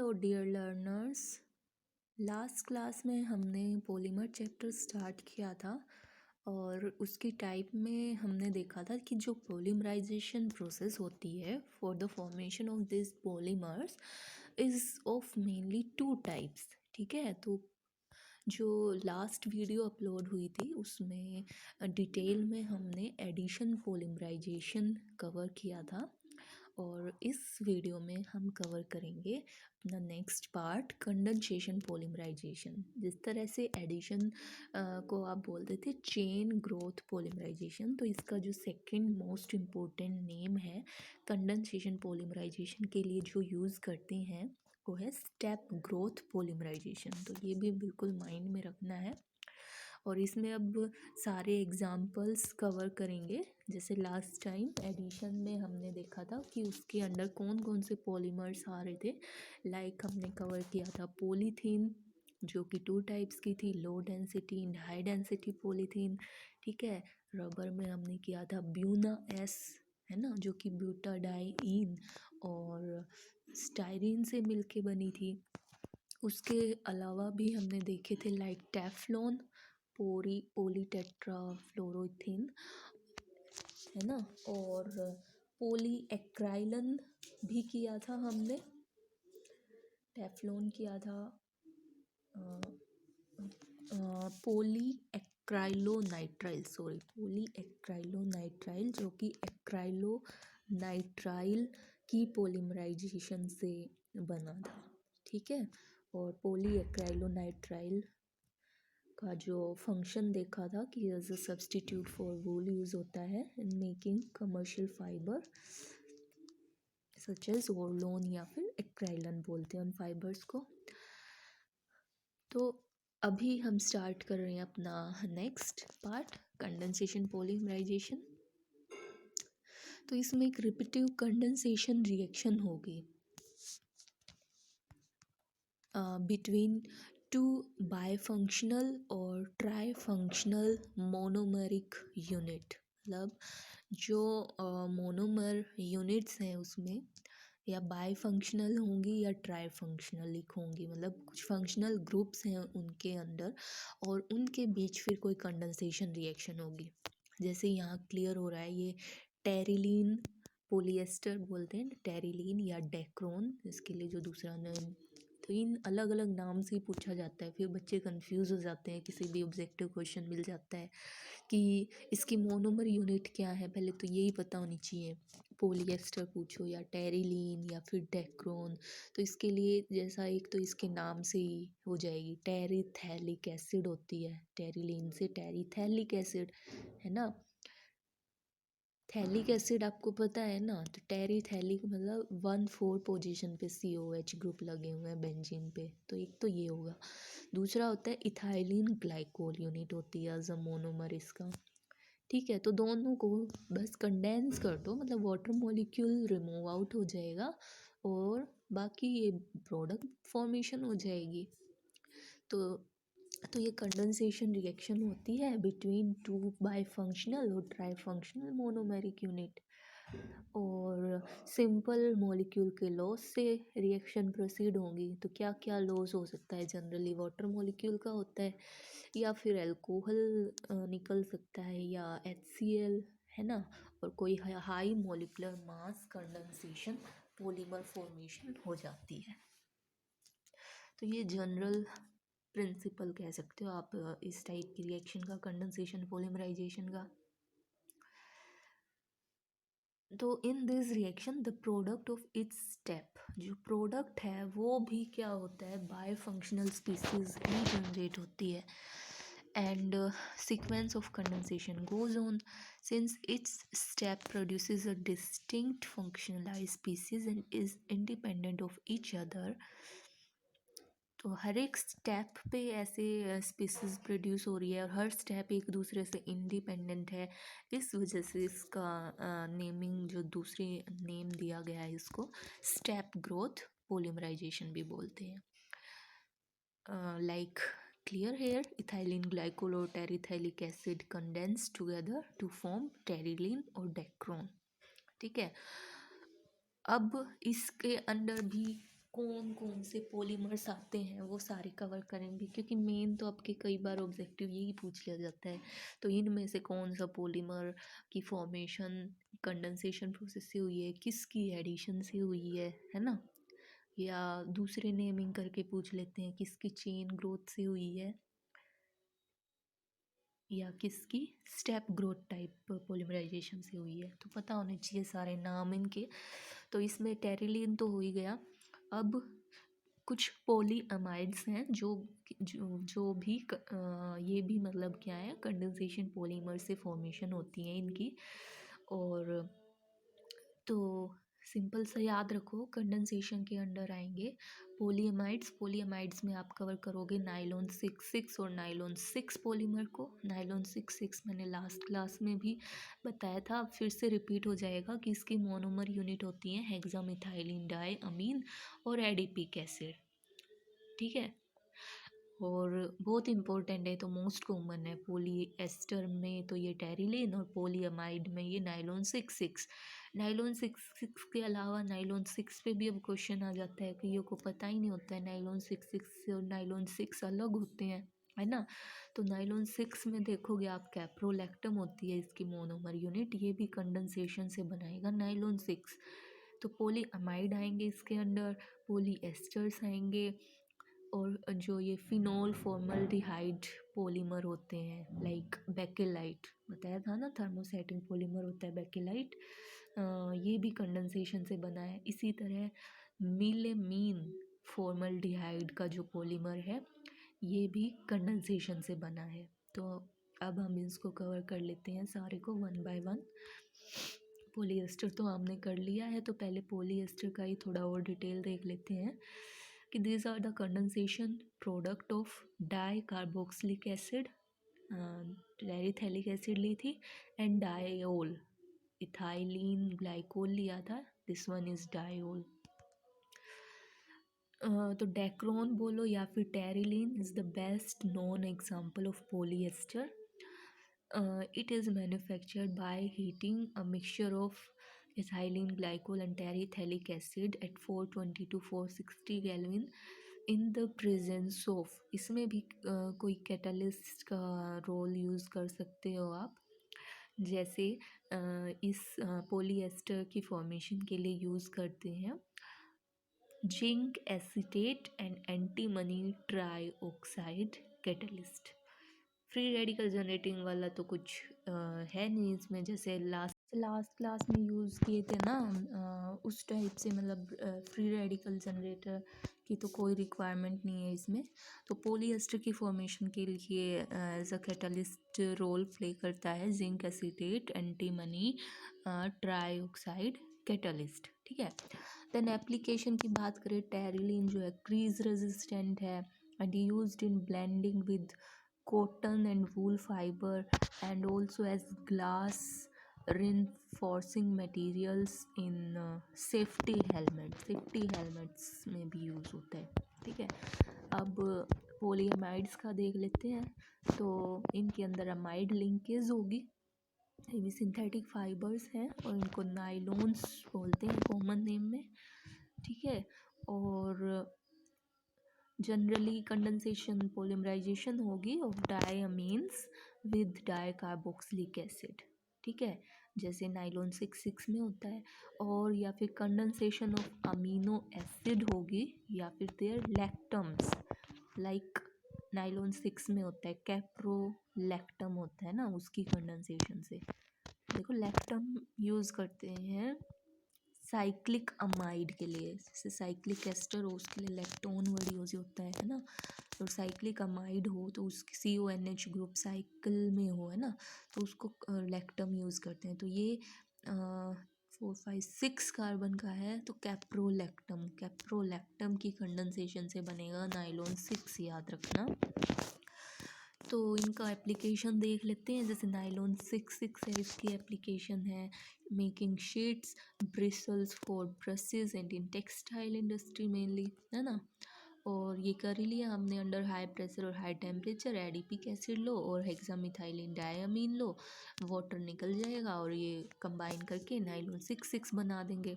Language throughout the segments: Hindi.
Hello dear learners. Last class में हमने पॉलीमर चैप्टर स्टार्ट किया था और उसकी टाइप में हमने देखा था कि जो पॉलीमराइजेशन प्रोसेस होती है for the formation of this polymers is of mainly two types. ठीक है, तो जो लास्ट वीडियो अपलोड हुई थी उसमें डिटेल में हमने एडिशन पॉलीमराइजेशन कवर किया था और इस वीडियो में हम कवर करेंगे अपना नेक्स्ट पार्ट कंडेंसेशन पॉलीमराइजेशन। जिस तरह से एडिशन को आप बोलते थे चेन ग्रोथ पॉलीमराइजेशन, तो इसका जो सेकंड मोस्ट इम्पोर्टेंट नेम है कंडेंसेशन पॉलीमराइजेशन के लिए जो यूज़ करते हैं वो है स्टेप ग्रोथ पॉलीमराइजेशन। तो ये भी बिल्कुल माइंड में रखना है और इसमें अब सारे एग्जाम्पल्स कवर करेंगे। जैसे लास्ट टाइम एडिशन में हमने देखा था कि उसके अंडर कौन कौन से पॉलीमर्स आ रहे थे। लाइक हमने कवर किया था पॉलीथीन जो कि 2 टाइप्स की थी, low density and high density polythene. ठीक है, रबर में हमने किया था ब्यूना एस, है ना, जो कि ब्यूटाडाइइन और स्टायरीन से मिलके बनी थी। उसके अलावा भी हमने देखे थे लाइक टेफ्लॉन, पॉलीटेट्राफ्लोरोथीन, है ना, और पॉलीएक्राइलन भी किया था हमने। टेफ्लॉन किया था, पॉलीएक्राइलोनाइट्राइल, पॉलीएक्राइलोनाइट्राइल जो कि एक्राइलोनाइट्राइल की पॉलीमराइजेशन से बना था। ठीक है, और पॉलीएक्राइलोनाइट्राइल का जो फंक्शन देखा था कि as a substitute for wool use होता है in making commercial fibre such as Orlon या फिर एक्राइलन बोलते हैं उन फाइबर्स को। तो अभी हम स्टार्ट कर रहे हैं अपना नेक्स्ट पार्ट कंडेंसेशन पॉलीमराइजेशन। तो इसमें एक रिपीटिव कंडेंसेशन रिएक्शन होगी बिटवीन टू बायफंक्शनल और ट्राईफंक्शनल मोनोमरिक यूनिट। मतलब जो मोनोमर यूनिट्स हैं उसमें या बायफंक्शनल होंगी या ट्राईफंक्शनल होंगी, मतलब कुछ फंक्शनल ग्रुप्स हैं उनके अंदर और उनके बीच फिर कोई कंडेंसेशन रिएक्शन होगी। जैसे यहाँ क्लियर हो रहा है, ये टेरिलीन पॉलिएस्टर बोलते हैं, टेरिलीन या डेक्रोन इसके लिए जो दूसरा नाम। तो इन अलग अलग नाम से ही पूछा जाता है, फिर बच्चे कंफ्यूज हो जाते हैं, किसी भी ऑब्जेक्टिव क्वेश्चन मिल जाता है कि इसकी मोनोमर यूनिट क्या है, पहले तो यही पता होनी चाहिए। पॉलिएस्टर पूछो या टेरिलीन या फिर डेक्रोन, तो इसके लिए जैसा एक तो इसके नाम से ही हो जाएगी, टेरिथैलिक एसिड होती है, टेरिलीन से टेरिथैलिक एसिड, है ना। थैलिक एसिड आपको पता है ना, तो टेरिथैलिक मतलब 1,4 पोजीशन पे COH ग्रुप लगे हुए हैं बेंजीन पे, तो एक तो ये होगा। दूसरा होता है इथाइलिन ग्लाइकोल यूनिट होती है एज अ मोनोमर इसका। ठीक है, तो दोनों को बस कंडेंस कर दो, मतलब वाटर मॉलिक्यूल रिमूव आउट हो जाएगा और बाकी ये प्रोडक्ट फॉर्मेशन हो जाएगी। तो ये कंडेंसेशन रिएक्शन होती है बिटवीन टू बायफंक्शनल और ट्राईफंक्शनल मोनोमेरिक यूनिट। और सिंपल मॉलिक्यूल के लॉस से रिएक्शन प्रोसीड होंगी। तो क्या क्या लॉस हो सकता है, जनरली वाटर मॉलिक्यूल का होता है या फिर अल्कोहल निकल सकता है या HCl, है ना, और कोई high molecular mass condensation polymer formation हो जाती है। तो ये जनरल प्रिंसिपल कह सकते हो आप इस टाइप की रिएक्शन का, कंडेंसेशन पॉलीमराइजेशन का। तो in this reaction the product of its step, जो प्रोडक्ट है वो भी क्या होता है, बायफंक्शनल स्पीसीज ही जनरेट होती है। And sequence of condensation goes on since its step produces a distinct functionalized species and is independent of each other. तो हर एक स्टेप पे ऐसे स्पीसीज प्रोड्यूस हो रही है और हर स्टेप एक दूसरे से इंडिपेंडेंट है। इस वजह से इसका नेमिंग जो दूसरी नेम दिया गया है इसको स्टेप ग्रोथ पॉलीमराइजेशन भी बोलते हैं। Like clear here, ethylene glycol और terephthalic acid condense together to form Terylene और डेक्रोन। ठीक है, अब इसके अंदर भी कौन कौन से पॉलीमर्स आते हैं वो सारे कवर करेंगे, क्योंकि मेन तो आपके कई बार ऑब्जेक्टिव यही पूछ लिया जाता है। तो इनमें से कौन सा पॉलीमर की फॉर्मेशन कंडेंसेशन प्रोसेस से हुई है, किसकी एडिशन से हुई है ना। या दूसरे नेमिंग करके पूछ लेते हैं किसकी चेन ग्रोथ से हुई है, या किसकी स्टेप ग्रोथ टाइप पॉलीमराइजेशन से हुई है। तो पता होने चाहिए सारे नाम इनके। तो इसमें टेरिलीन तो हो ही गया। अब कुछ पॉलीअमाइड्स हैं जो भी ये भी मतलब क्या है, कंडेंसेशन पॉलीमर से फॉर्मेशन होती हैं इनकी। और तो सिंपल सा याद रखो, कंडेंसेशन के अंडर आएंगे पॉलीअमाइड्स में आप कवर करोगे नाइलॉन 6,6 और नाइलॉन 6 पॉलीमर को। नाइलॉन 6,6 मैंने लास्ट क्लास में भी बताया था, अब फिर से रिपीट हो जाएगा कि इसकी मोनोमर यूनिट होती है हेक्सामिथाइलिन डाई अमीन और एडिपिक एसिड, ठीक है। और बहुत इंपॉर्टेंट है, तो मोस्ट कॉमन है पॉलीएस्टर में तो ये टेरिलीन, और पॉलीअमाइड में ये नाइलॉन 6,6। नाइलॉन 6,6 के अलावा नाइलॉन 6 पे भी अब क्वेश्चन आ जाता है कि ये को पता ही नहीं होता है नाइलॉन 6,6 और नाइलॉन 6 अलग होते हैं, है ना। तो नाइलॉन 6 में देखोगे आप कैप्रोलैक्टम होती है इसकी मोनोमर यूनिट, ये भी कंडेंसेशन से बनाएगा नाइलॉन 6। तो पॉलीअमाइड आएंगे इसके अंडर, पॉलीएस्टर्स आएंगे, और जो ये फिनोल फॉर्मल्डिहाइड पॉलीमर होते हैं लाइक बेकेलाइट, बताया था ना थर्मोसेटिंग पॉलीमर होता है बेकेलाइट, ये भी कंडेंसेशन से बना है। इसी तरह मिलेमीन फॉर्मल्डिहाइड का जो पॉलीमर है ये भी कंडेंसेशन से बना है। तो अब हम इसको कवर कर लेते हैं सारे को वन बाय वन। पॉलीएस्टर तो हमने कर लिया है, तो पहले पॉलीएस्टर का ही थोड़ा और डिटेल देख लेते हैं कि these are the condensation product of dicarboxylic acid, terephthalic acid ली थी, एंड डायोल, इथाइलिन ग्लाइकोल लिया था, दिस वन इज डायोल। तो डेक्रोन बोलो या फिर Terylene is the best known example of polyester. It is manufactured by heating a mixture of ethylene glycol and terephthalic acid at 420 to 460 Kelvin in the presence of, इसमें भी कोई कैटलिस्ट का रोल यूज़ कर सकते हो आप। जैसे इस पॉलीएस्टर की फॉर्मेशन के लिए यूज़ करते हैं zinc acetate and antimony trioxide catalyst. Free radical generating वाला तो कुछ है नहीं इसमें, जैसे लास्ट क्लास में यूज़ किए थे ना उस टाइप से, मतलब फ्री रेडिकल जनरेटर की तो कोई रिक्वायरमेंट नहीं है इसमें। तो पॉलीएस्टर की फॉर्मेशन के लिए as a catalyst role play करता है zinc acetate antimony trioxide catalyst, ठीक है। देन एप्लीकेशन की बात करें, टेरिलीन जो है क्रीज रेजिस्टेंट है and used in blending with cotton and wool fiber and also as glass reinforcing materials in safety helmets में भी यूज़ होता है, ठीक है। अब पॉलीएमाइड्स का देख लेते हैं। तो इनके अंदर अमाइड लिंकेज होगी, ये भी सिंथेटिक फाइबर्स हैं और इनको नाइलॉन्स बोलते हैं कॉमन नेम में, ठीक है। और जनरली कंडेंसेशन पॉलीमराइजेशन होगी ऑफ डायमीन्स विद डाईकार्बोक्सिलिक एसिड, ठीक है, जैसे नाइलॉन 6,6 में होता है। और या फिर कंडेंसेशन ऑफ अमीनो एसिड होगी, या फिर देयर लैक्टम्स लाइक नाइलॉन 6 में होता है कैप्रोलैक्टम होता है ना, उसकी कंडेंसेशन से। देखो लैक्टम यूज़ करते हैं साइक्लिक अमाइड के लिए, जैसे साइक्लिक एस्टर हो उसके लिए लैक्टोन वर्ड यूज होता है ना। तो साइक्लिक अमाइड हो तो उसकी CONH ग्रुप साइकिल में हो, है ना, तो उसको लैक्टम यूज़ करते हैं। तो ये 4, 5, 6 कार्बन का है, तो कैप्रोलैक्टम की कंडेंसेशन से बनेगा नाइलॉन 6, याद रखना। तो इनका एप्लीकेशन देख लेते हैं। जैसे नाइलॉन 6,6 है, इसकी एप्लीकेशन है making sheets, bristles for brushes and in textile industry mainly, है ना। और ये कर ही लिया हमने, अंडर हाई प्रेशर और हाई टेम्परेचर एडिपिक एसिड लो और हेक्सामिथाइलिन डायमीन लो, वाटर निकल जाएगा और ये कंबाइन करके नाइलॉन 6,6 बना देंगे।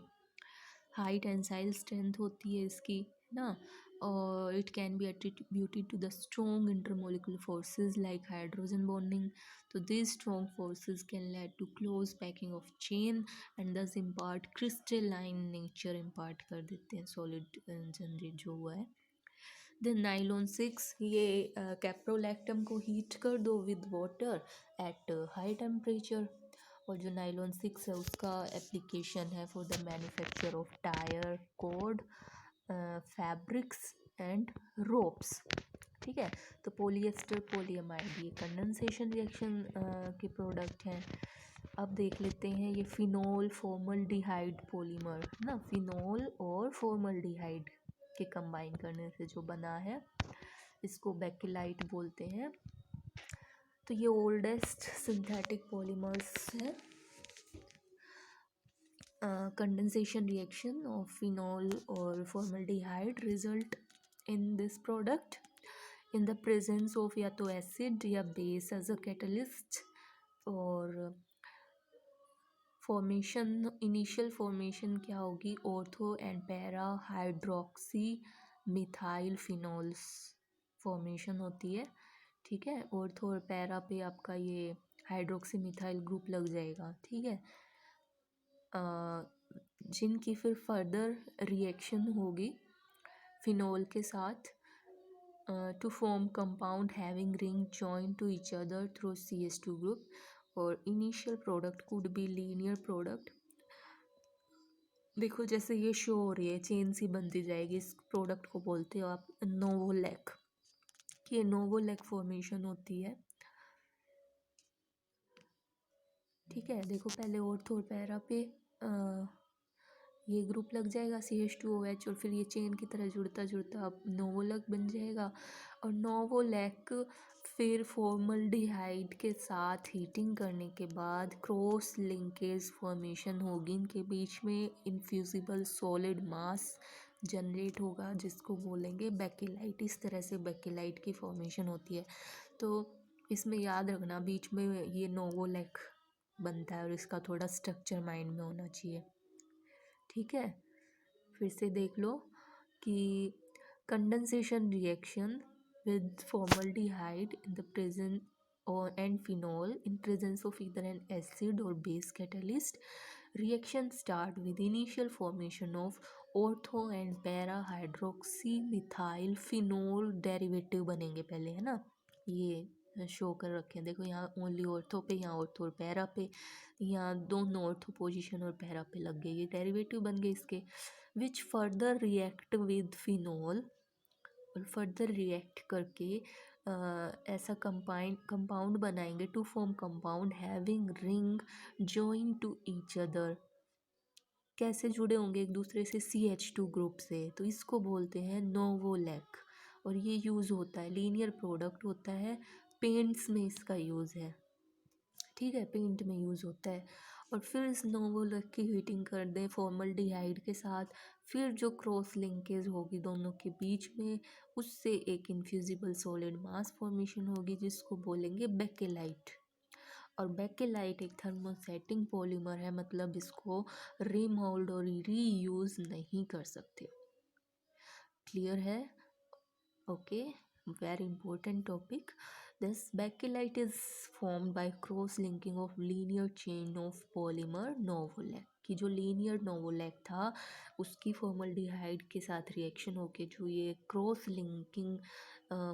हाई टेंसाइल स्ट्रेंथ होती है इसकी, है ना। और it can be attributed to the strong intermolecular forces like hydrogen bonding. तो this strong forces can lead to close packing of chain and thus impart crystalline nature impart कर देते हैं सॉलिड जनरेट जो हुआ है। देन नाइलॉन 6, ये कैप्रोलैक्टम को हीट कर दो with water at high temperature. और जो नाइलॉन 6 है उसका एप्लीकेशन है for the manufacture of tyre, code, fabrics and ropes. ठीक है। तो पोलिएस्टर पॉलीअमाइड ये कंडेंसेशन रिएक्शन के प्रोडक्ट हैं। अब देख लेते हैं ये फिनोल फॉर्मल्डिहाइड पॉलीमर, ना, फिनोल और फॉर्मल्डिहाइड के कंबाइन करने से जो बना है इसको बेकेलाइट बोलते हैं। तो ये ओल्डेस्ट सिंथेटिक पॉलीमर्स हैं। कंडेंसेशन रिएक्शन ऑफ फिनोल और formaldehyde result in this product in the presence of या तो एसिड या बेस एज अ कैटलिस्ट। और फॉर्मेशन, इनिशियल फॉर्मेशन क्या होगी, ortho and para hydroxy methyl phenols formation होती है। ठीक है। ऑर्थो और पैरा पे आपका ये हाइड्रोक्सी मिथाइल ग्रुप लग जाएगा। ठीक है। जिनकी फिर फर्दर रिएक्शन होगी फिनोल के साथ to form compound having ring join to each other through CH2 group. और initial product could be linear product. देखो जैसे ये शो हो रही है चेन सी बनती जाएगी, इस प्रोडक्ट को बोलते हो आप नोवोलैक, कि ये नोवोलैक फॉर्मेशन होती है। ठीक है। देखो पहले ऑर्थो और पैरा पे ये ग्रुप लग जाएगा CH2OH और फिर ये चेन की तरह जुड़ता जुड़ता अब नोवोलैक बन जाएगा। और नोवोलैक फिर फॉर्मल्डिहाइड के साथ हीटिंग करने के बाद क्रॉस लिंकेज फॉर्मेशन होगी इनके बीच में, इनफ्यूजिबल सॉलिड मास जनरेट होगा जिसको बोलेंगे बेकेलाइट। इस तरह से बेकेलाइट की फॉर्मेशन होती है। तो इसमें याद रखना बीच में ये नोवोलैक बनता है और इसका थोड़ा स्ट्रक्चर माइंड में होना चाहिए। ठीक है। फिर से देख लो कि condensation reaction with formaldehyde in the presence और and phenol in presence of either an acid और base catalyst. Reaction start with initial formation of ortho and para hydroxy methyl phenol derivative बनेंगे पहले, है ना। ये शो कर रखे हैं देखो, यहाँ ओनली ऑर्थो पे, यहाँ ऑर्थो और पैरा पे, यहाँ दोनों ऑर्थो पोजीशन और पैरा पे लग गए, ये डेरिवेटिव बन गए इसके। Which further react with phenol, और फर्दर रिएक्ट करके ऐसा कंपाउंड बनाएंगे to form compound having ring join to each other. कैसे जुड़े होंगे एक दूसरे से, CH2 ग्रुप से, तो इसको बोलते हैं नोवोलैक। और ये यूज़ होता है, लीनियर प्रोडक्ट होता है, पेंट्स में इसका यूज़ है। ठीक है। पेंट में यूज़ होता है। और फिर इस नोवोलैक की हीटिंग कर दें फॉर्मल्डिहाइड के साथ, फिर जो क्रॉस लिंकेज होगी दोनों के बीच में, उससे एक इनफ्यूजिबल सॉलिड मास फॉर्मेशन होगी जिसको बोलेंगे बेकेलाइट। और बेकेलाइट एक थर्मोसेटिंग पॉलीमर है, मतलब इसको रीमोल्ड और रीयूज नहीं कर सकते। क्लियर है? Okay, very important topic. This bakelite is formed by cross linking of linear chain of polymer novolec, कि जो लीनियर नोवोलैक था उसकी फॉर्मल्डिहाइड के साथ रिएक्शन होके जो ये क्रॉस लिंकिंग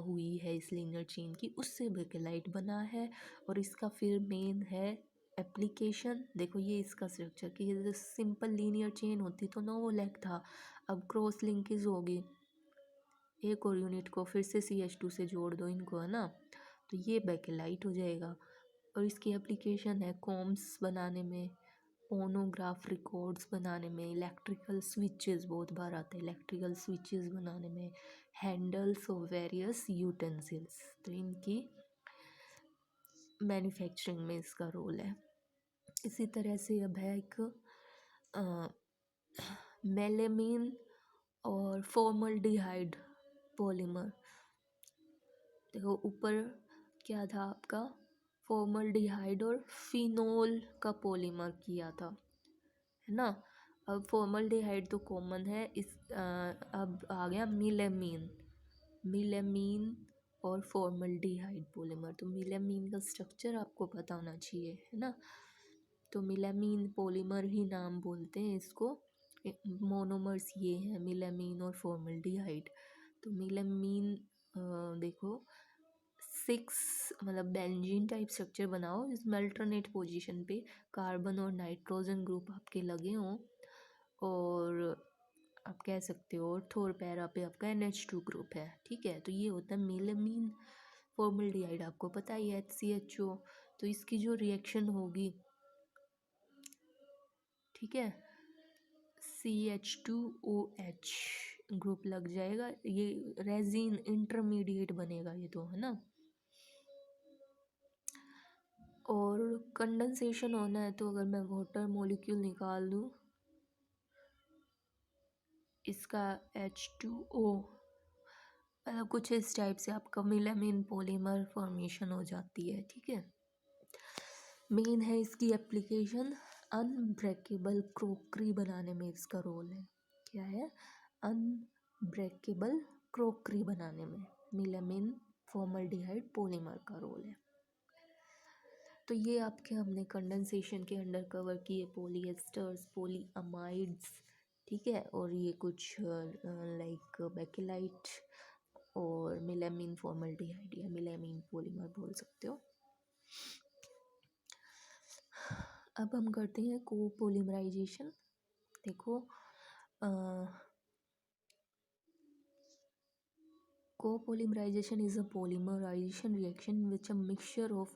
हुई है इस लीनियर चेन की, उससे बेकेलाइट बना है। और इसका फिर मेन है एप्लीकेशन। देखो ये इसका स्ट्रक्चर, कि ये सिंपल लीनियर चेन होती तो नोवोलैक था, अब क्रॉस लिंकेज होगी, एक और यूनिट को फिर से CH2 से जोड़ दो इनको, है ना, तो ये बेकेलाइट हो जाएगा। और इसकी एप्लीकेशन है कॉम्स बनाने में, फोनोग्राफ रिकॉर्ड्स बनाने में, इलेक्ट्रिकल स्विचेस, बहुत बार आते हैं इलेक्ट्रिकल स्विचेस बनाने में, हैंडल्स ऑफ वेरियस यूटेंसिल्स, तो इनकी मैन्युफैक्चरिंग में इसका रोल है। इसी तरह से अब है एक मेलेमीन और फॉर्मल्डिहाइड पॉलीमर। देखो ऊपर क्या था आपका, फॉर्मल्डिहाइड और फिनोल का पॉलीमर किया था, है ना। अब फॉर्मल्डिहाइड तो कॉमन है, अब आ गया मिलेमीन। मिलेमीन और फॉर्मल्डिहाइड पॉलीमर। तो मिलेमीन का स्ट्रक्चर आपको पता होना चाहिए, है ना। तो मिलेमीन पॉलीमर ही नाम बोलते हैं इसको। मोनोमर्स ये हैं मिलेमीन और फॉर्मल्डिहाइड। तो मिलेमीन देखो 6 मतलब बेंजीन टाइप स्ट्रक्चर बनाओ जिसमें अल्टरनेट पोजीशन पे कार्बन और नाइट्रोजन ग्रुप आपके लगे हों, और आप कह सकते हो ऑर्थो और पैरा पे आपका NH2 ग्रुप है, ठीक है। तो ये होता है मेलामीन फॉर्मल्डिहाइड, आपको पता ही है HCHO। तो इसकी जो रिएक्शन होगी, ठीक है, CH2OH ग्रुप लग जाएगा, ये रेजिन इंटरमीडिएट बनेगा ये तो, है ना। और कंडेंसेशन होना है तो अगर मैं वाटर मॉलिक्यूल निकाल दूँ इसका H2O, मतलब कुछ इस टाइप से आपका मिलेमीन पॉलीमर फॉर्मेशन हो जाती है, ठीक है। मेन है इसकी एप्लीकेशन, अनब्रेकेबल क्रोकरी बनाने में इसका रोल है। क्या है? अनब्रेकेबल क्रोकरी बनाने में मिलेमीन फॉर्मल्डिहाइड पॉलीमर का रोल है। तो ये आपके हमने कंडेंसेशन के अंडर कवर किए पॉलीएस्टर्स, पॉलीअमाइड्स, ठीक है, और ये कुछ लाइक बेकेलाइट और मिलेमीन फॉर्मल्डिहाइड या मिलेमीन पॉलीमर बोल सकते हो। अब हम करते हैं कोपोलिमराइजेशन। देखो copolymerization is a polymerization reaction in which a mixture of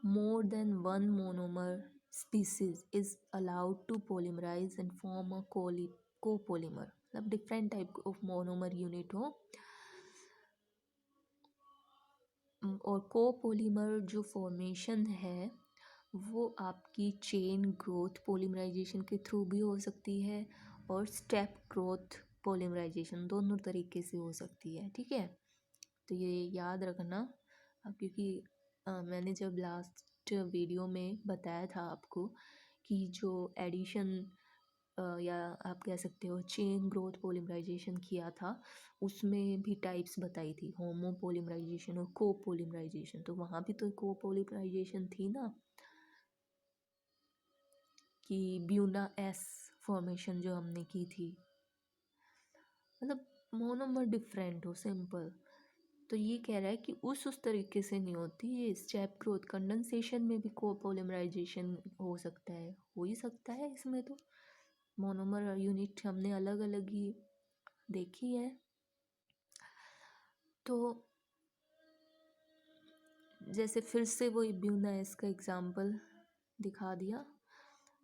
more than one monomer species is allowed to polymerize and form a copolymer। मतलब different type of monomer unit हो, और कोपोलीमर जो फॉर्मेशन है वो आपकी चेन ग्रोथ पोलीमराइजेशन के थ्रू भी हो सकती है और स्टेप ग्रोथ पोलीमराइजेशन दोनों तरीके से हो सकती है, ठीक है। तो ये याद रखना अब, क्योंकि मैंने जब लास्ट वीडियो में बताया था आपको कि जो एडिशन या आप कह सकते हो चेन ग्रोथ पोलीमराइजेशन किया था, उसमें भी टाइप्स बताई थी, होमो पोलीमराइजेशन और को पोलीमराइजेशन। तो वहाँ भी तो को पोलीमराइजेशन थी ना, कि ब्यूना एस फॉर्मेशन जो हमने की थी, मतलब मोनोमर डिफरेंट हो, सिंपल। तो ये कह रहा है कि उस तरीके से नहीं होती, ये स्टेप ग्रोथ कंडेंसेशन में भी कोपोलिमराइजेशन हो सकता है, हो ही सकता है। इसमें तो मोनोमर यूनिट हमने अलग अलग ही देखी है। तो जैसे फिर से वही ब्यूनाइस का एग्जांपल दिखा दिया,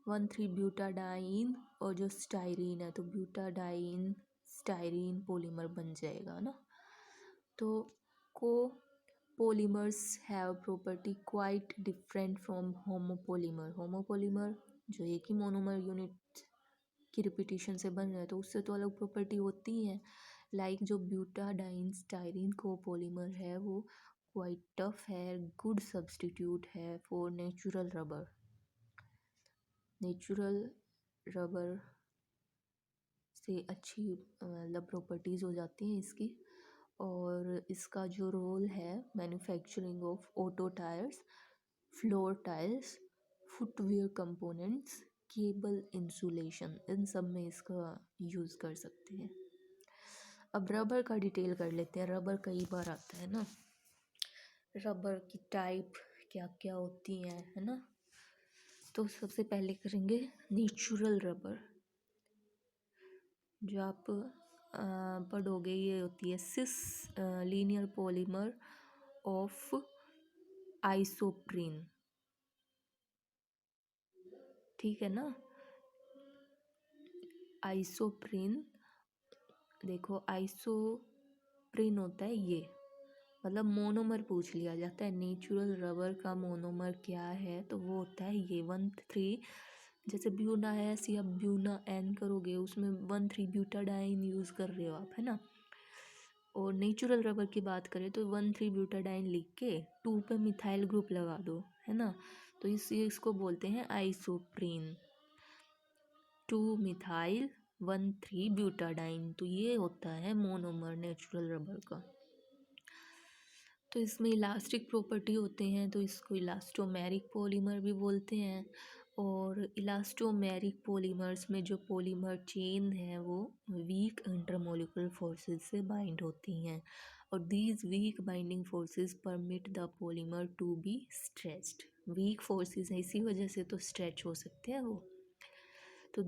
1,3-ब्यूटाडाइन और जो स्टाइरीन है, तो ब्यूटाडाइन स्टाइरीन पॉलीमर बन जाएगा ना। तो को polymers have property quite different from homopolymer। homopolymer जो एक ही मोनोमर यूनिट की रिपीटिशन से बन रहा है तो उससे तो अलग प्रॉपर्टी होती है। लाइक जो ब्यूटाडाइन स्टाइरीन कोपोलीमर है वो क्वाइट टफ है, गुड सब्स्टिट्यूट है for natural rubber. Natural rubber से अच्छी मतलब प्रॉपर्टीज़ हो जाती हैं इसकी। और इसका जो रोल है manufacturing of auto tyres, floor tiles, footwear components, cable insulation, इन सब में इसका यूज़ कर सकते हैं। अब रबर का डिटेल कर लेते हैं। रबर कई बार आता है ना, रबर की टाइप क्या क्या होती हैं, है ना। तो सबसे पहले करेंगे नेचुरल रबर, जो आप पढ़ोगे, ये होती है सिस लीनियर पॉलीमर ऑफ आइसोप्रीन, ठीक है ना। आइसोप्रीन, देखो आइसोप्रीन होता है ये, मतलब मोनोमर पूछ लिया जाता है नेचुरल रबर का मोनोमर क्या है, तो वो होता है ये 1,3। जैसे ब्यूना एस या ब्यूना एन करोगे उसमें 1,3-ब्यूटाडाइन यूज़ कर रहे हो आप, है ना। और नेचुरल रबर की बात करें तो 1,3-ब्यूटाडाइन लिख के 2 पे मिथाइल ग्रुप लगा दो, है ना। तो इसको बोलते हैं आइसोप्रीन। 2-methyl 1,3-ब्यूटाडाइन। तो ये होता है मोनोमर नेचुरल रबर का। तो इसमें इलास्टिक प्रॉपर्टी होते हैं, तो इसको इलास्टोमेरिक पॉलीमर भी बोलते हैं। और इलास्टोमेरिक पॉलीमर्स में जो पॉलीमर चेन है वो वीक इंटरमोलिकुलर फोर्सेस से बाइंड होती हैं, और these weak binding forces permit the polymer to be stretched. Weak forces है, इसी वजह से तो स्ट्रेच हो सकते हैं वो। तो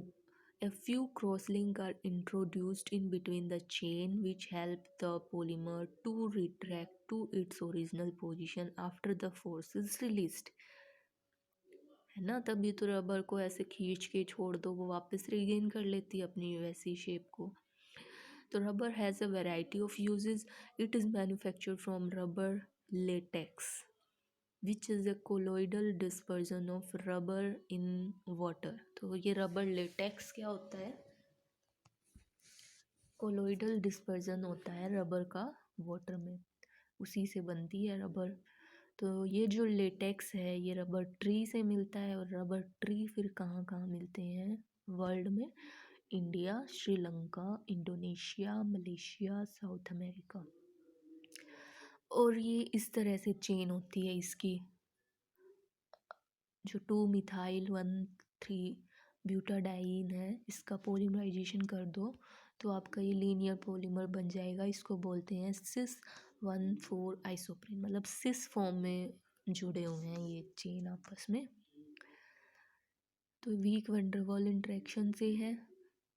a few crosslinks are introduced in between the chain which help the polymer to retract to its original position after the force is released। है ना, तभी तो रबर को ऐसे खींच के छोड़ दो, वो वापस रिगेन कर लेती है अपनी वैसी शेप को। तो rubber has a variety of uses. It is manufactured from rubber latex which is a colloidal dispersion of rubber in water. तो ये रबर लेटेक्स क्या होता है? कोलोइडल डिस्पर्जन होता है रबर का वाटर में, उसी से बनती है रबर। तो ये जो लेटेक्स है ये रबर ट्री से मिलता है, और रबर ट्री फिर कहाँ कहाँ मिलते हैं वर्ल्ड में? India, Sri Lanka, Indonesia, Malaysia, south America. और ये इस तरह से चेन होती है इसकी। जो 2-methyl 1,3-ब्यूटाडाइन है, इसका पॉलीमराइजेशन कर दो तो आपका ये लीनियर पॉलीमर बन जाएगा। इसको बोलते हैं सिस 1,4 आइसोप्रीन, मतलब सिस फॉर्म में जुड़े हुए हैं ये चेन आपस में। तो वीक वंडरवॉल इंटरेक्शन से है,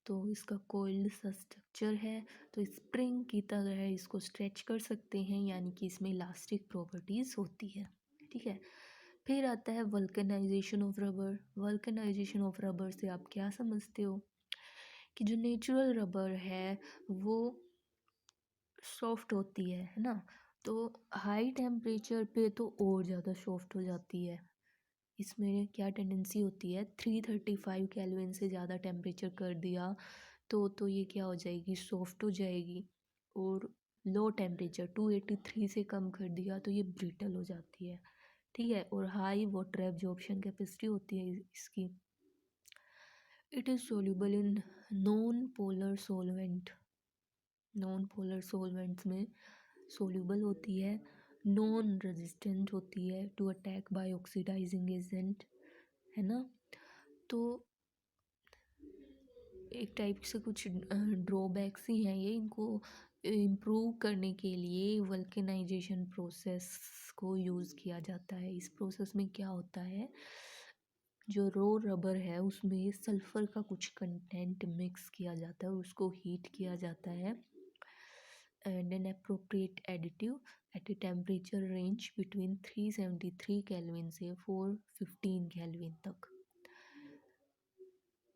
तो इसका कोइल्ड सा स्ट्रक्चर है, तो स्प्रिंग की तरह है, इसको स्ट्रेच कर सकते हैं, यानी कि इसमें इलास्टिक प्रॉपर्टीज़ होती है। ठीक है, फिर आता है vulcanisation of rubber. Vulcanisation of rubber से आप क्या समझते हो? कि जो नेचुरल रबर है वो सॉफ्ट होती है ना, तो हाई टेम्परेचर पे तो और ज़्यादा सॉफ्ट हो जाती है। इसमें क्या टेंडेंसी होती है, 335 केल्विन से ज़्यादा टेम्परेचर कर दिया तो ये क्या हो जाएगी, सॉफ्ट हो जाएगी। और लो टेम्परेचर 283 से कम कर दिया तो ये ब्रिटल हो जाती है। ठीक है, और हाई वाटर एब्जॉर्प्शन कैपेसिटी होती है इसकी। It is soluble in non polar solvent. Non polar solvents में सोल्यूबल होती है, नॉन रेजिस्टेंट होती है to attack by oxidising agent, है ना। तो एक टाइप से कुछ ड्रॉबैक्स ही हैं ये, इनको इम्प्रूव करने के लिए वल्केनाइजेशन प्रोसेस को यूज़ किया जाता है। इस प्रोसेस में क्या होता है, जो रो रबर है उसमें सल्फ़र का कुछ कंटेंट मिक्स किया जाता है, उसको हीट किया जाता है, and an appropriate additive at a temperature range between 373 kelvin से 415 केल्विन तक।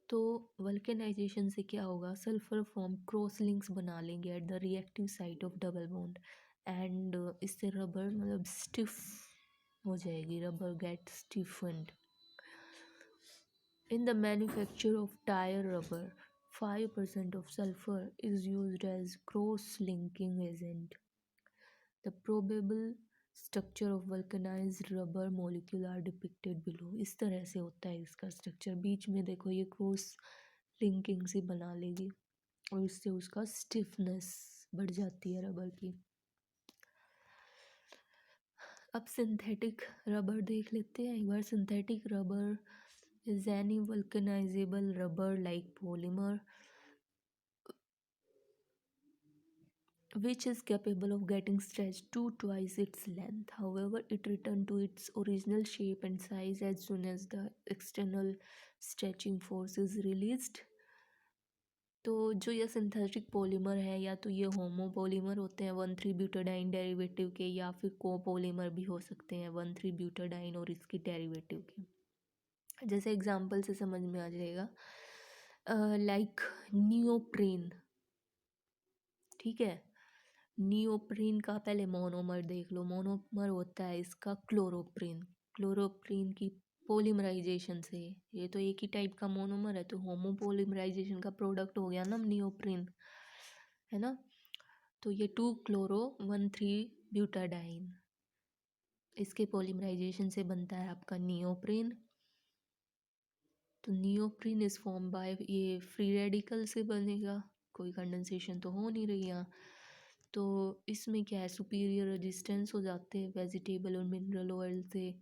तो वल्केनाइजेशन से क्या होगा, सल्फर फॉर्म क्रॉस लिंक्स बना लेंगे at the reactive site of double bond, and इससे रबर मतलब स्टिफ हो जाएगी, rubber get stiffened. In the manufacture of tire rubber, 5% of sulfur is used as cross-linking agent. The probable structure of vulcanized rubber molecule are depicted below। इस तरह से होता है इसका स्ट्रक्चर, बीच में देखो ये क्रॉस लिंकिंग सी बना लेगी और इससे उसका स्टिफनेस बढ़ जाती है रबर की। अब सिंथेटिक रबर देख लेते हैं एक बार। Synthetic rubber is any vulcanizable rubber like polymer which is capable of getting stretched to twice its length. However, it returns to its original shape and size as soon as the external stretching force is released। तो जो ये सिंथेटिक पॉलीमर है, या तो ये होमोपॉलीमर होते हैं 1,3-ब्यूटाडाइन डेरिवेटिव के, या फिर कोपॉलीमर भी हो सकते हैं 1,3-ब्यूटाडाइन और इसकी डेरिवेटिव के। जैसे एग्जाम्पल से समझ में आ जाएगा, लाइक नियोप्रीन। ठीक है, नियोप्रीन का पहले मोनोमर देख लो। मोनोमर होता है इसका क्लोरोप्रीन। क्लोरोप्रीन की पॉलीमराइजेशन से, ये तो एक ही टाइप का मोनोमर है, तो होमोपॉलीमराइजेशन का प्रोडक्ट हो गया ना नियोप्रीन, है ना। तो ये 2-chloro-1,3-ब्यूटाडाइन, इसके पॉलीमराइजेशन से बनता है आपका नियोप्रीन। तो नियोप्रीन इज फॉर्म बाय, ये फ्री रेडिकल से बनेगा, कोई कंडेंसेशन तो हो नहीं रही यहाँ। तो इसमें क्या है, सुपीरियर रेजिस्टेंस हो जाते हैं वेजिटेबल और मिनरल ऑयल से,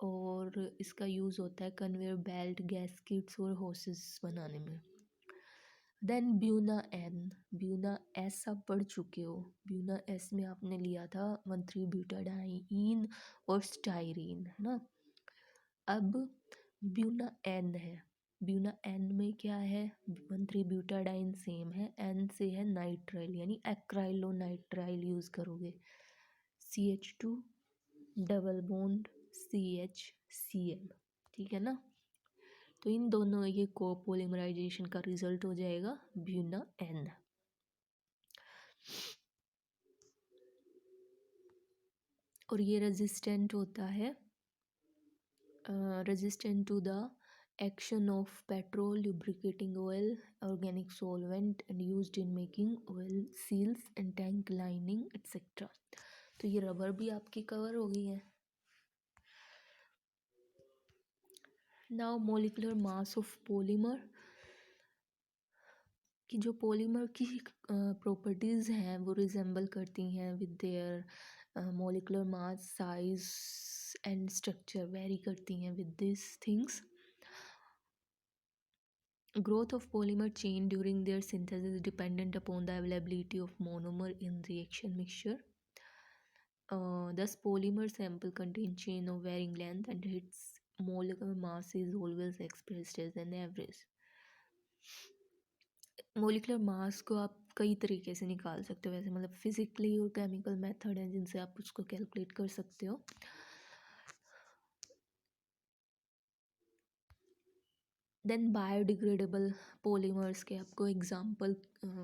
और इसका यूज़ होता है कन्वेयर बेल्ट, गैस्किट्स और होसेस बनाने में। Then Buna N, Buna S आप पढ़ चुके हो, ब्यूना एस में आपने लिया था 1,3-ब्यूटाडाइन और स्टाइरीन, है ना। अब ब्यूना एन है, ब्यूना एन में क्या है, 1,3-ब्यूटाडाइन सेम है, एन से है नाइट्राइल यानी एक्राइलो नाइट्राइल यूज़ करोगे, CH2 double bond CH Cl, ठीक है ना। तो इन दोनों ये कोपोलिमराइजेशन का रिजल्ट हो जाएगा ब्यूना एन। और ये रेजिस्टेंट होता है, resistant to the action of petrol, lubricating oil, organic solvent and used in making oil seals and tank lining etcetera. तो ये रबर भी आपकी कवर हो गई है। Now molecular mass of polymer, कि जो पॉलीमर की प्रॉपर्टीज़ हैं वो रिजेंबल करती हैं with their molecular mass, size and structure very करती हैं with this things. Growth of polymer chain during their synthesis is dependent upon the availability of monomer in reaction mixture. Thus, polymer sample contain chain of varying length and its molecular mass is always expressed as an average. Molecular mass को आप कई तरीके से निकाल सकते हो वैसे, मतलब फिजिकली और केमिकल मेथड हैं जिनसे आप उसको कैलकुलेट कर सकते हो। देन बायोडिग्रेडेबल पॉलीमर्स के आपको एग्जांपल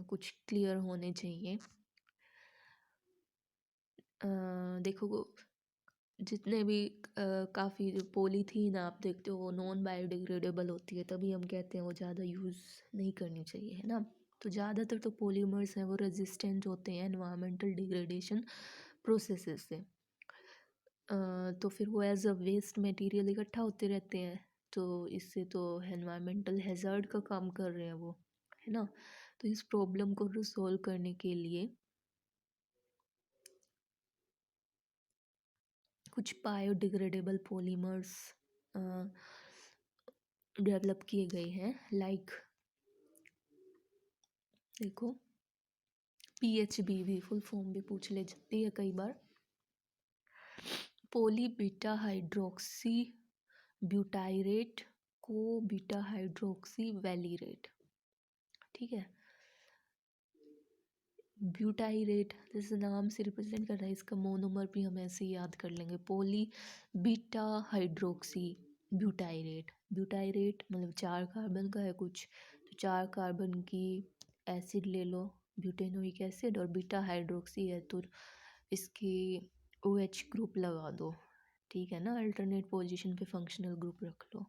कुछ क्लियर होने चाहिए। देखो जितने भी काफ़ी जो पॉलीथीन आप देखते हो वो नॉन बायोडिग्रेडेबल होती है, तभी हम कहते हैं वो ज़्यादा यूज़ नहीं करनी चाहिए, है ना। तो ज़्यादातर तो पॉलीमर्स हैं वो रेजिस्टेंट होते हैं एनवायरमेंटल डिग्रेडेशन प्रोसेसेस से। तो फिर वो एज अ वेस्ट मटेरियल इकट्ठा होते रहते हैं, तो इससे तो एनवायरमेंटल हैज़ार्ड का काम कर रहे हैं वो, है ना। तो इस प्रॉब्लम को रिजॉल्व करने के लिए कुछ बायोडिग्रेडेबल पॉलीमर्स डेवलप किए गए हैं, लाइक देखो PHBV फुल फॉर्म भी पूछ ले जाती है कई बार, पोली बीटा हाइड्रोक्सी ब्यूटाइरेट को बीटा हाइड्रोक्सी वैलीरेट, ठीक है। ब्यूटाइरेट जैसे नाम से रिप्रेजेंट कर रहा है, इसका मोनोमर भी हम ऐसे याद कर लेंगे, पोली बीटा हाइड्रोक्सी ब्यूटाइरेट। ब्यूटाइरेट मतलब 4 कार्बन का है कुछ, तो 4 कार्बन की एसिड ले लो, ब्यूटेनोइक एसिड, और बीटा हाइड्रोक्सी है तो इसकी OH ग्रुप लगा दो, ठीक है ना, अल्टरनेट पोजीशन पे फंक्शनल ग्रुप रख लो।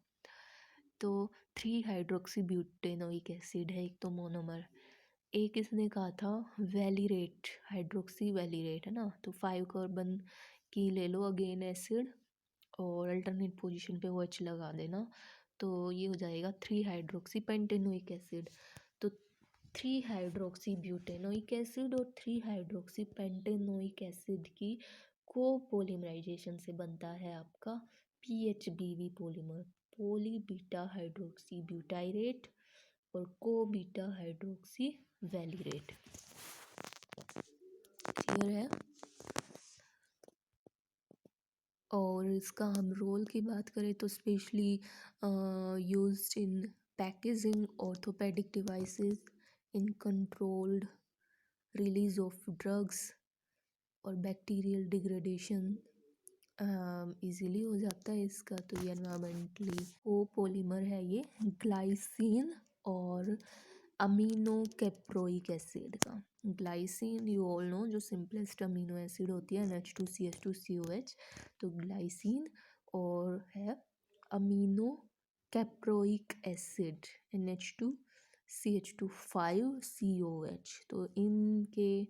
तो 3 हाइड्रोक्सी ब्यूटेनोइक एसिड है एक तो मोनोमर। एक इसने कहा था वैलीरेट, हाइड्रोक्सी वैलीरेट, है ना। तो 5 कार्बन की ले लो अगेन एसिड और अल्टरनेट पोजीशन पे OH लगा देना, तो ये हो जाएगा 3 हाइड्रोक्सी पेंटेनोइक एसिड। तो 3 हाइड्रोक्सी ब्यूटेनोइक एसिड और 3 हाइड्रोक्सी पेंटेनोइक एसिड की कोपोलिमराइजेशन से बनता है आपका PHBV पॉलीमर, पोली बीटा हाइड्रोक्सी ब्यूटाइरेट और को बीटा हाइड्रोक्सी वैलीरेट। क्लियर है। और इसका हम रोल की बात करें तो specially used in packaging orthopaedic devices, in controlled release of drugs और बैक्टीरियल डिग्रेडेशन इजीली हो जाता है इसका। तो ये एनवायरमेंटली वो पॉलीमर है ये ग्लाइसिन और अमीनो कैप्रोइक एसिड का। ग्लाइसिन यू ऑल नो जो सिंपलेस्ट अमीनो एसिड होती है NH2CH2COH, तो ग्लाइसिन, और है amino caproic acid NH2CH2 5COH। तो इनके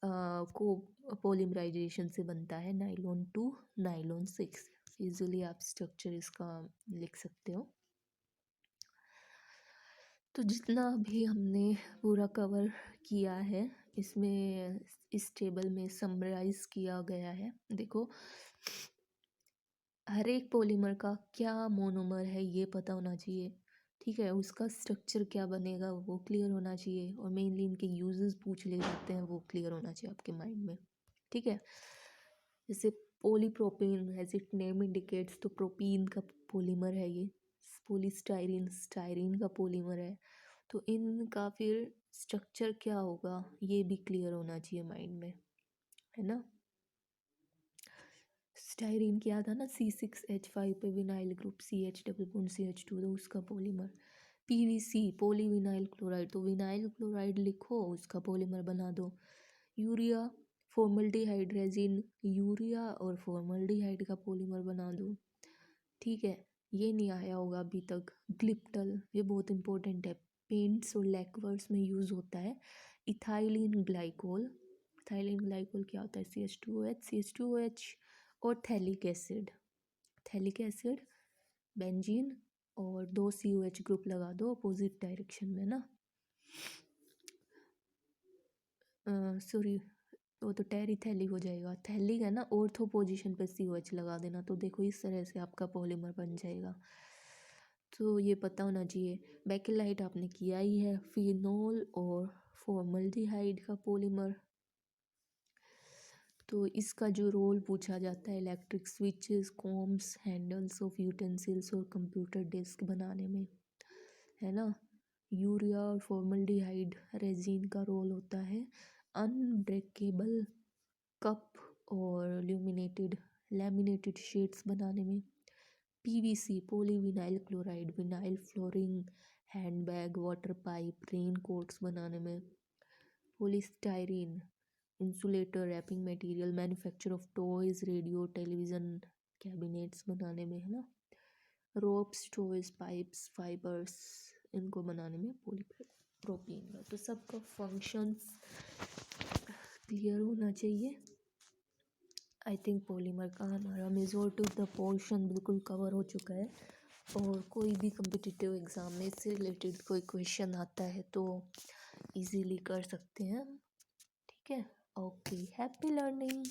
को पोलिमराइजेशन से बनता है नाइलॉन 2 नाइलॉन 6। इजीली आप स्ट्रक्चर इसका लिख सकते हो। तो जितना भी हमने पूरा कवर किया है इसमें, इस टेबल में समराइज किया गया है। देखो, हर एक पॉलीमर का क्या मोनोमर है ये पता होना चाहिए, ठीक है। उसका स्ट्रक्चर क्या बनेगा वो क्लियर होना चाहिए, और मेनली इनके यूजेस पूछ ले जाते हैं वो क्लियर होना चाहिए आपके माइंड में, ठीक है। जैसे polypropene, as it name indicates, तो प्रोपीन का पॉलीमर है ये। पॉलीस्टाइरीन स्टाइरीन का पॉलीमर है। तो इनका फिर स्ट्रक्चर क्या होगा ये भी क्लियर होना चाहिए माइंड में, है ना। स्टाइरीन क्या था ना, C6H5 पे vinyl group, CH double bond CH2, तो उसका पॉलीमर। PVC पॉलीविनाइल क्लोराइड, तो विनाइल क्लोराइड लिखो उसका पॉलीमर बना दो। यूरिया फॉर्मल्डिहाइड रेजिन, यूरिया और फॉर्मल्डिहाइड का पॉलीमर बना दो, ठीक है। ये नहीं आया होगा अभी तक, ग्लिप्टल, ये बहुत इंपॉर्टेंट है, पेंट्स और लैक्वर्स में यूज़ होता है। इथाइलिन ग्लाइकोल, इथाइलिन ग्लाइकोल क्या होता है, CH2OH और थैलिक एसिड, बेंजीन, और 2 COH ग्रुप लगा दो अपोजिट डायरेक्शन में ना, सॉरी वो तो टेरिथैलिक हो जाएगा, थैलिक है ना, ऑर्थो पोजीशन पे COH लगा देना। तो देखो इस तरह से आपका पॉलीमर बन जाएगा, तो ये पता होना चाहिए। बेकेलाइट आपने किया ही है, फिनोल और फॉर्मल्डिहाइड का पॉलीमर। तो इसका जो रोल पूछा जाता है electric switches, combs, handles of utensils और कंप्यूटर डेस्क बनाने में, है ना। यूरिया और फॉर्मल्डिहाइड रेजिन का रोल होता है अनब्रेकेबल कप और लैमिनेटेड शीट्स बनाने में। PVC polyvinyl chloride vinyl flooring, handbag, water pipe, rain coats बनाने में। Polystyrene insulator, wrapping material, manufacture of toys, radio, television, cabinets बनाने में, है ना। रोप्स, टॉयज, पाइप्स, फाइबर्स, इनको बनाने में पॉलीप्रोपीन का। तो सबका फंक्शंस क्लियर होना चाहिए। आई थिंक पॉलीमर का हमारा मेजॉरिटी ऑफ द पोर्शन बिल्कुल कवर हो चुका है, और कोई भी कम्पिटिटिव एग्ज़ाम में इससे रिलेटेड कोई क्वेश्चन आता है तो इजीली कर सकते हैं हम, ठीक है। Okay, happy learning.